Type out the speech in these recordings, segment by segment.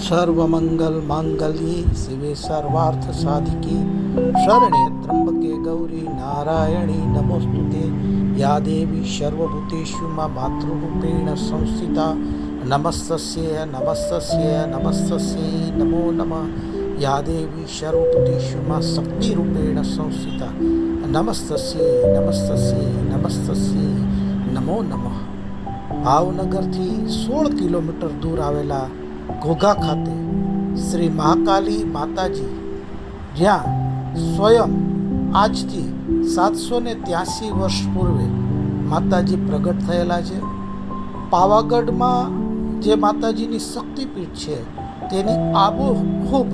सर्वमंगल मांगल्ये शिवे सर्वार्थ साधिके शरणे त्र्यंबके गौरी नारायणी नमोस्तुते। या देवी सर्वभूतेषु मातृरूपेण संस्थिता नमस्तस्यै नमस्तस्यै नमस्तस्यै नमो नमः। या देवी सर्वभूतेषु शक्तिरूपेण संस्थिता नमस्तस्यै नमस्तस्यै नमस्तस्यै नमो नमः। ભાવનગરથી 16 કિલોમીટર દૂર આવેલા ઘોઘા ખાતે શ્રી મહાકાલી માતાજી, જ્યાં સ્વયં આજથી 783 વર્ષ પૂર્વે માતાજી પ્રગટ થયેલા છે. પાવાગઢમાં જે માતાજીની શક્તિપીઠ છે તેની આબોહૂબ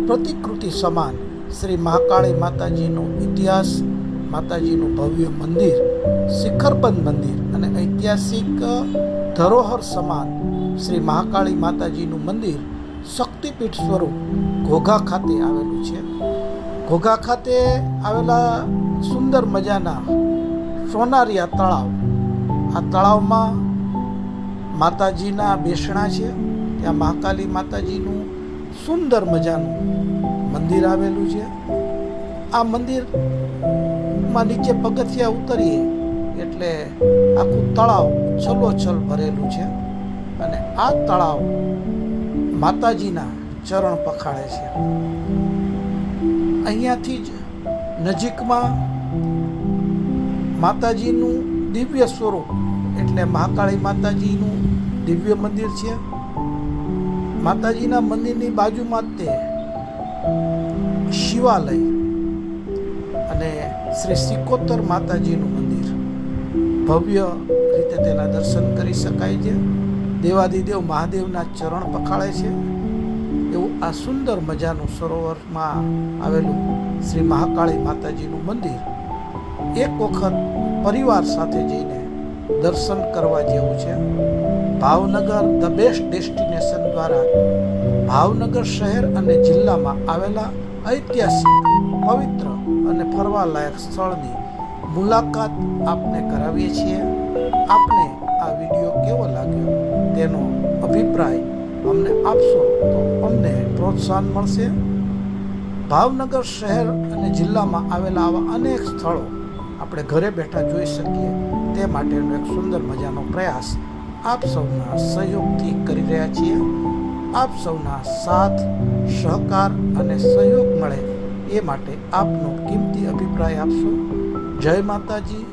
પ્રતિકૃતિ સમાન શ્રી મહાકાળી માતાજીનો ઇતિહાસ, માતાજીનું ભવ્ય મંદિર, શિખરબંધ મંદિર અને ઐતિહાસિક ધરોહર સમાન શ્રી મહાકાળી માતાજીનું મંદિર શક્તિપીઠ સ્વરૂપ ઘોઘા ખાતે આવેલું છે. ઘોઘા ખાતે આવેલા સુંદર મજાના સોનારિયા તળાવ, આ તળાવમાં માતાજીના બેસણા છે. ત્યાં મહાકાલી માતાજીનું સુંદર મજાનું મંદિર આવેલું છે. આ મંદિરમાં નીચે પગથિયા ઉતરીએ એટલે આખું તળાવ છલોછલ ભરેલું છે અને આ તળાવ માતાજીના ચરણ પખાળે છે. અહીંયાથી જ નજીકમાં માતાજીનું દિવ્ય સ્વરૂપ એટલે મહાકાળી માતાજીનું દિવ્ય મંદિર છે. માતાજીના મંદિરની બાજુમાં જ તે શિવાલય અને શ્રી સિકોતર માતાજીનું મંદિર ભવ્ય રીતે તેના દર્શન કરી શકાય છે. દેવાધિદેવ મહાદેવના ચરણ પખાળે છે એવું આ સુંદર મજાનું સરોવરમાં આવેલું શ્રી મહાકાળી માતાજીનું મંદિર એક વખત પરિવાર સાથે જઈને દર્શન કરવા જેવું છે. ભાવનગર ધ બેસ્ટ ડેસ્ટિનેશન દ્વારા ભાવનગર શહેર અને જિલ્લામાં આવેલા ઐતિહાસિક, પવિત્ર અને ફરવાલાયક સ્થળની મુલાકાત આપને કરાવીએ છીએ. આપને આ વિડીયો કેવો લાગ્યો તેનો અભિપ્રાય અમને આપશો તો અમને પ્રોત્સાહન મળશે. ભાવનગર શહેર અને જિલ્લામાં આવેલા આવા અનેક સ્થળો આપણે ઘરે બેઠા જોઈ શકીએ તે માટેનો એક સુંદર મજાનો પ્રયાસ આપ સૌના સહયોગથી કરી રહ્યા છીએ. આપ સૌના સાથ, સહકાર અને સહયોગ મળે એ માટે આપનો કિંમતી અભિપ્રાય આપશો. જય માતાજી.